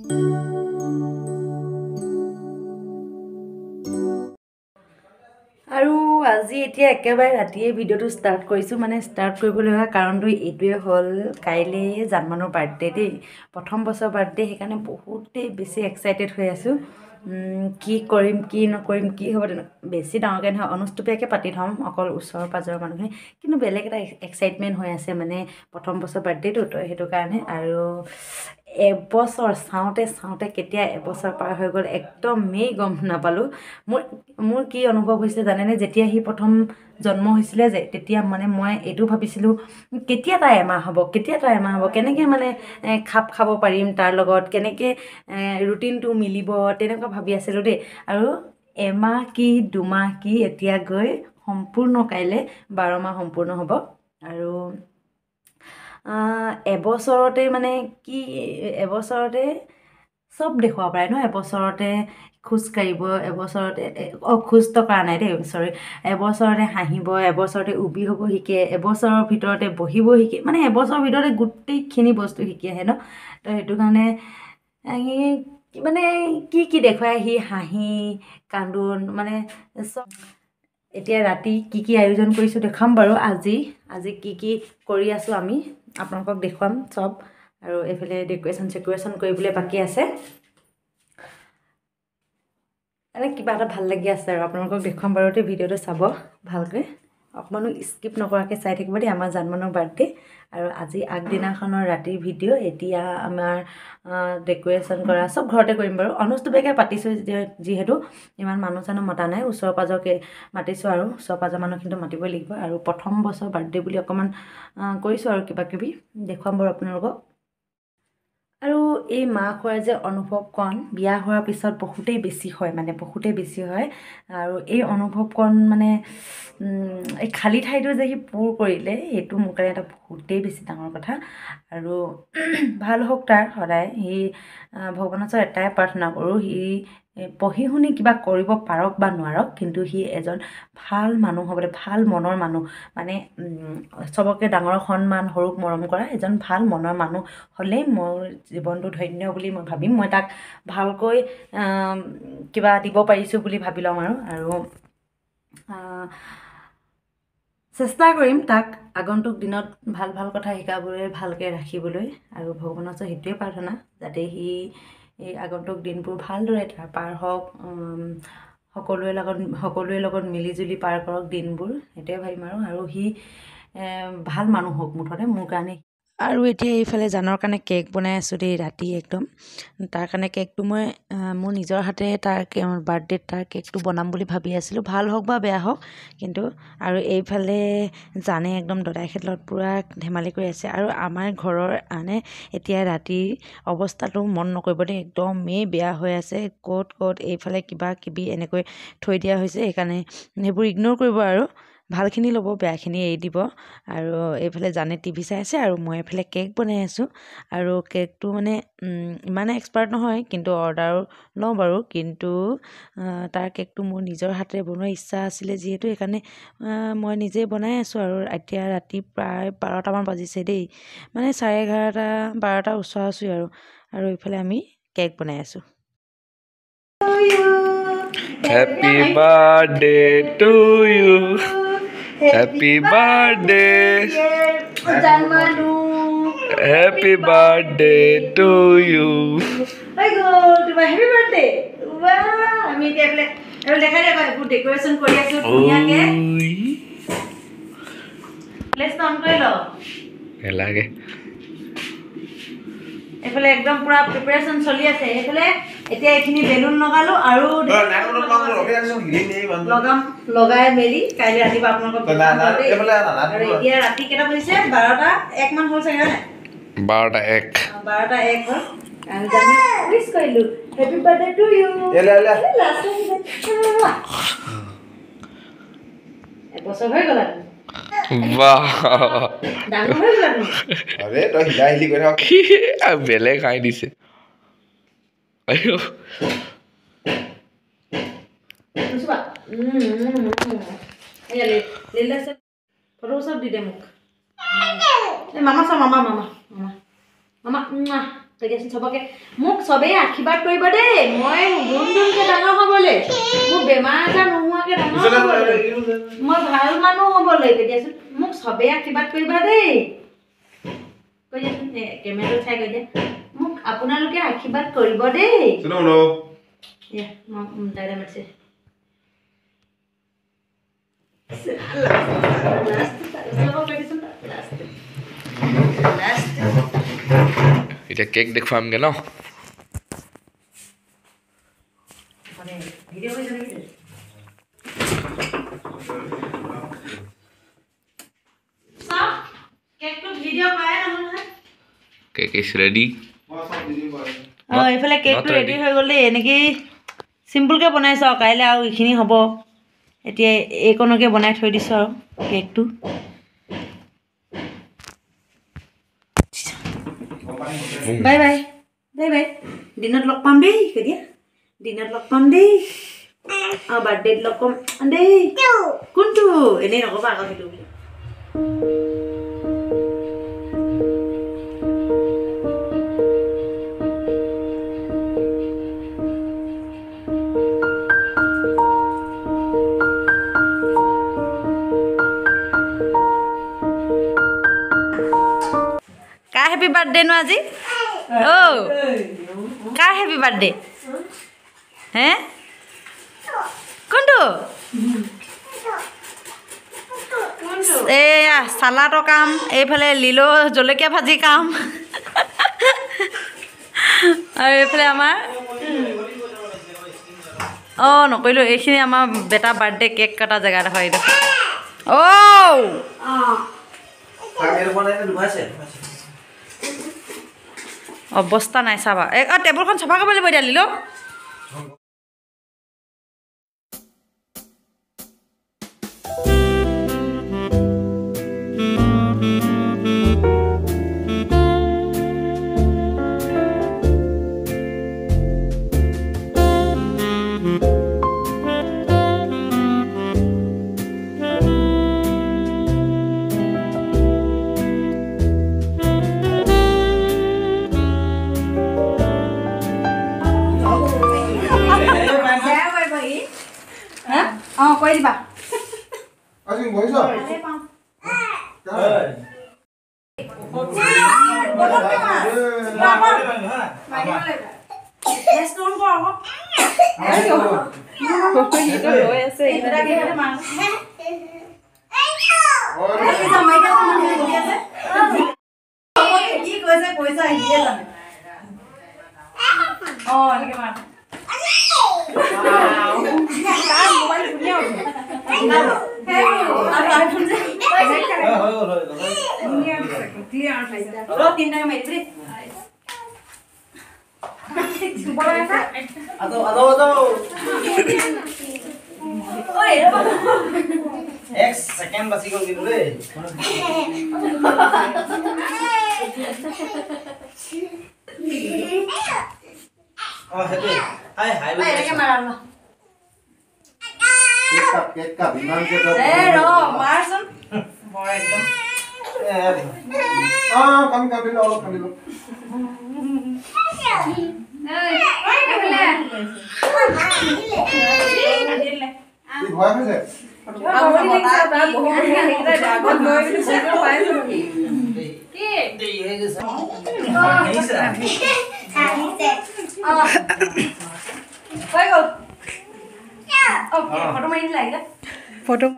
আৰু আজি এতিয়া একেবাৰে ৰাতিয়ে ভিডিঅ'টো ষ্টাৰ্ট কৰিছোঁ মানে ষ্টাৰ্ট কৰিবলৈ হোৱা কাৰণটো এইটোৱে হ'ল কাইলৈ জানমানৰ বাৰ্থডে দেই প্ৰথম বছৰ বাৰ্থডে সেইকাৰণে বহুতেই বেছি এক্সাইটেড হৈ আছোঁ কি কৰিম কি নকৰিম কি হ'ব বেছি ডাঙৰকৈ নহয় অনুষ্টুপীয়াকৈ পাতি থ'ম অকল ওচৰৰ পাজৰৰ মানুহে কিন্তু বেলেগ এটা এক্সাইটমেণ্ট হৈ আছে মানে প্ৰথম বছৰ বাৰ্থডেটো তো সেইটো কাৰণে আৰু এবছৰ চাওঁতে কেতিয়া এবছৰ পাৰ হৈ গ'ল একদমেই গম নাপালোঁ মোৰ কি অনুভৱ হৈছে জানেনে যেতিয়া সি প্ৰথম জন্ম হৈছিলে যে তেতিয়া মানে মই এইটো ভাবিছিলোঁ কেতিয়া তাৰ এমাহ হ'ব কেনেকৈ মানে খাপ খাব পাৰিম তাৰ লগত কেনেকৈ ৰুটিনটো মিলিব তেনেকুৱা ভাবি আছিলোঁ দেই আৰু এমাহ কি দুমাহ কি এতিয়া গৈ সম্পূৰ্ণ কাইলৈ 12 মাহ সম্পূৰ্ণ হ'ব আৰু এবছৰতে মানে কি এবছৰতে চব দেখুৱাব পাৰে ন এবছৰতে খোজ কাঢ়িব এবছৰতে খোজটো কৰা নাই দেই চৰি এবছৰতে হাঁহিব এবছৰতে উবি হ'ব শিকে এবছৰৰ ভিতৰতে বহিব শিকে মানে এবছৰৰ ভিতৰতে গোটেইখিনি বস্তু শিকি আহে ন তো সেইটো কাৰণে মানে কি দেখুৱাই সি হাঁহি কান্দোন মানে চব এতিয়া ৰাতি কি আয়োজন কৰিছোঁ দেখাম বাৰু আজি কি কৰি আছোঁ আমি আপোনালোকক দেখুৱাম চব আৰু এইফালে ডেক'ৰেশ্যন কৰিবলৈ বাকী আছে এনে কিবা এটা ভাল লাগি আছে আৰু আপোনালোকক দেখুৱাম বাৰু ভিডিঅ'টো চাব ভালকৈ অকণমানো স্কিপ নকৰাকৈ চাই থাকিব দেই আমাৰ জানমানৰ বাৰ্থডে আৰু আজি আগদিনাখনৰ ৰাতিৰ ভিডিঅ' এতিয়া আমাৰ ডেক'ৰেশ্যন কৰা চব ঘৰতে কৰিম বাৰু অনুষ্টুপীয়াকৈ পাতিছোঁ যিহেতু ইমান মানুহ চানুহ মতা নাই ওচৰ পাজৰকৈ মাতিছোঁ আৰু ওচৰ পাজৰ মানুহ কিন্তু মাতিবই লাগিব আৰু প্ৰথম বছৰ বাৰ্থডে বুলি অকণমান কৰিছোঁ আৰু কিবাকিবি দেখুৱাম বাৰু আপোনালোকক আৰু এই মাহ খোৱাৰ যে অনুভৱকণ বিয়া হোৱাৰ পিছত বহুতেই বেছি হয় আৰু এই অনুভৱকণ মানে এই খালী ঠাইটো যে সি পূৰ কৰিলে সেইটো মোৰ কাৰণে এটা বহুতেই বেছি ডাঙৰ কথা আৰু ভাল হওক তাৰ সদায় সি ভগৱানৰ ওচৰত এটাই প্ৰাৰ্থনা কৰোঁ সি পঢ়ি শুনি কিবা কৰিব পাৰক বা নোৱাৰক কিন্তু সি এজন ভাল মানুহ হ'বলৈ ভাল মনৰ মানুহ মানে চবকে ডাঙৰক সন্মান সৰুক মৰম কৰা এজন ভাল মনৰ মানুহ হ'লেই মোৰ জীৱনটো ধন্য বুলি মই ভাবিম মই তাক ভালকৈ কিবা দিব পাৰিছোঁ বুলি ভাবি ল'ম আৰু চেষ্টা কৰিম তাক আগন্তুক দিনত ভাল কথা শিকাবলৈ ভালকৈ ৰাখিবলৈ আৰু ভগৱানৰ ওচৰত সেইটোৱে প্ৰাৰ্থনা যাতে সি এই আগন্তুক দিনবোৰ ভালদৰে পাৰ হওক সকলোৰে লগত মিলিজুলি পাৰ কৰক দিনবোৰ সেইটোৱে ভাবিম আৰু সি ভাল মানুহ হওক মুঠতে মোৰ কাৰণে আৰু এতিয়া এইফালে জানৰ কাৰণে কেক বনাই আছোঁ দেই ৰাতি একদম তাৰ কাৰণে কেকটো মই মোৰ নিজৰ হাতে তাৰ বাৰ্থডেত তাৰ কেকটো বনাম বুলি ভাবি আছিলোঁ ভাল হওক বা বেয়া হওক কিন্তু আৰু এইফালে জানে একদম দদাইহঁতৰ লগত পূৰা ধেমালি কৰি আছে আৰু আমাৰ ঘৰৰ এতিয়া ৰাতিৰ অৱস্থাটো মন নকৰিব দেই একদমেই বেয়া হৈ আছে ক'ত এইফালে কিবা কিবি এনেকৈ থৈ দিয়া হৈছে সেইকাৰণে সেইবোৰ ইগন'ৰ কৰিব আৰু ভালখিনি ল'ব বেয়াখিনি এৰি দিব আৰু এইফালে জানে টিভি চাই আছে আৰু মই এইফালে কেক বনাই আছোঁ আৰু কেকটো মানে ইমানে এক্সপাৰ্ট নহয় কিন্তু অৰ্ডাৰো লওঁ বাৰু কিন্তু তাৰ কেকটো মোৰ নিজৰ হাতেৰে বনোৱাৰ ইচ্ছা আছিলে যিহেতু সেইকাৰণে মই নিজে বনাই আছোঁ আৰু এতিয়া ৰাতি প্ৰায় 12টামান বাজিছে দেই মানে 11:30 12টাৰ ওচৰা-ওচৰি আৰু এইফালে আমি কেক বনাই আছোঁ Happy birthday to you. Happy birthday. Happy birthday to you. Happy birthday. Wow. আমি এতিয়া দেখাই দেবা ডেকোৰেশন কৰি আছো ধুনিয়াকে লেটস অন কৰি ল এলাগে এফালে একদম পুৰা প্ৰিপাৰেচন চলি আছে এফালে এতিয়া এখিনি বেলুন লগালো আৰু লগাই মেলি কাইলে ৰাতিবা আপোনালোকক আৰু এতিয়া ৰাতি কেটা বজিছে 12টা 1 মান হ'ল চাগে না 12টা 1 হ'ল আমি জানো উইশ কৰিলো হ্যাপি বাৰ্থডে টু ইউ এলা এবছৰ হৈ গ'ল বাহ ডাঙৰ হৈ গ'ল আৰে তই হিলি কৰি থাক বেলে খাই দিছে আইও সুবা লেলা সব ফটো সব দি দে মোক মামা দিয়াচোন চবকে মোক চবেই আশীৰ্বাদ কৰিব দেই মই দুনকে ডাঙৰ হ'বলৈ মোৰ বেমাৰ আজাৰ নোহোৱাকৈ ডাঙৰ হ'বলৈ মই ভাল মানুহ হ'বলৈ দিয়াচোন মোক চবেই আশীৰ্বাদ কৰিবা দেই কৈ দিয়াচোন কেমেৰাটো চাই কৈ দিয়া মোক আপোনালোকে আশীৰ্বাদ কৰিব দেই দাদা মাতিছে এতিয়া কেক দেখুৱামগে ন কেক ইজ ৰেডি এইফালে কেকটো ৰেডি হৈ গ'ল দেই এনেকৈ চিম্পুলকৈ বনাইছোঁ আৰু কাইলৈ আৰু এইখিনি হ'ব এতিয়া এইকণকে বনাই থৈ দিছোঁ আৰু কেকটো বাই বাই বাই বাই দিনত লগ পাম দেই কেতিয়া দিনত লগ পাম দেই অঁ বাৰ্থডেত লগ পাম দেই কোনটো এনেই নক'বা আকৌ সেইটো বুলি কাৰ হেপী বাৰ্থডে নো আজি অ' কাৰ হেপী বাৰ্থডে হে কোনটো এয়া চালাডৰ কাম এইফালে লিলো জলকীয়া ভাজি কাম আৰু এইফালে আমাৰ অঁ নকৰিলোঁ এইখিনি আমাৰ বেটা বাৰ্থডে কেক কটা জেগা এডোখৰ এইডোখৰ অৱস্থা নাই চাবা টেবুলখন চাফা কৰিব লাগিব এতিয়া লিলো অঁ কৈ দিবা एक सेकेंड बची गल किनु रे ओ हेते हाय हाय এনেকে মাৰালো केक का विमान के ए रो मारसन বৰ একদম कम कर दिलो और कर दिलो ये भय है फोटो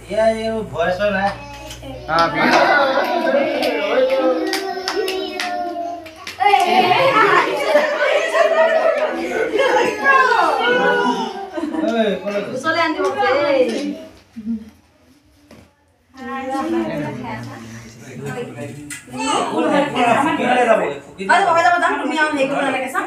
ये वॉइस है ना ওচৰলৈ আনি দিব তুমি আৰু হেৰি কৰিব নালাগে চাম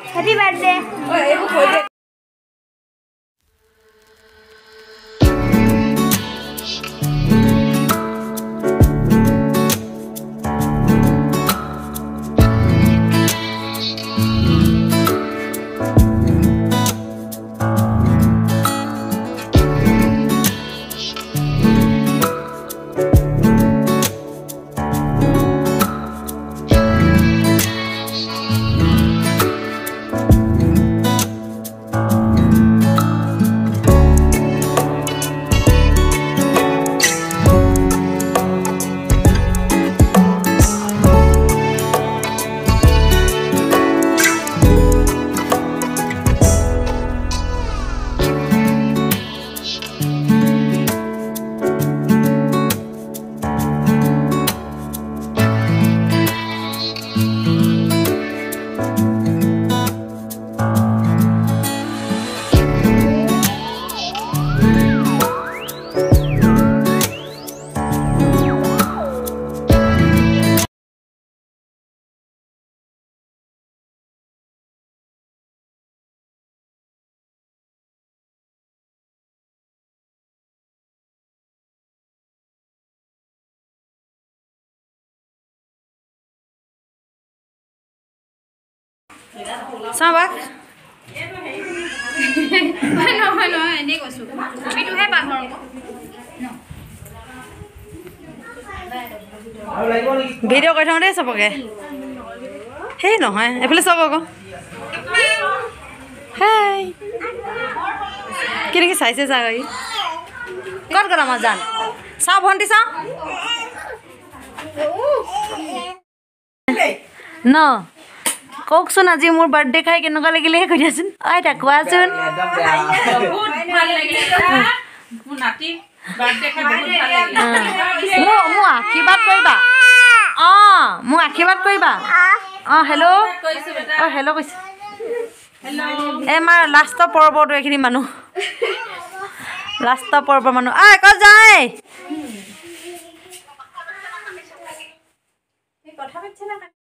Happy birthday. Sabak. No, এনেই কৈছো তুমিটোহে পাহৰ ভিডিঅ' কৰি থাকোঁ দেই চবকে সেই নহয় এইফালে চাব আকৌ হেই কেনেকৈ চাইছে চাগৈ ক'ত গ'ল আমাৰ জান চাওঁ ভণ্টি চাওঁ ন কওকচোন আজি মোৰ বাৰ্থডে খাই কেনেকুৱা লাগিলে কৈ দিয়াচোন আইতা কোৱাচোন মোক আশীৰ্বাদ কৰিবা অঁ মোক আশীৰ্বাদ কৰিবা অঁ হেল্ল' অঁ হেল্ল' কৈছে এই আমাৰ লাষ্টৰ পৰ্বটো এইখিনি মানুহ লাষ্টৰ পৰ্বৰ মানুহ ক'ত যায়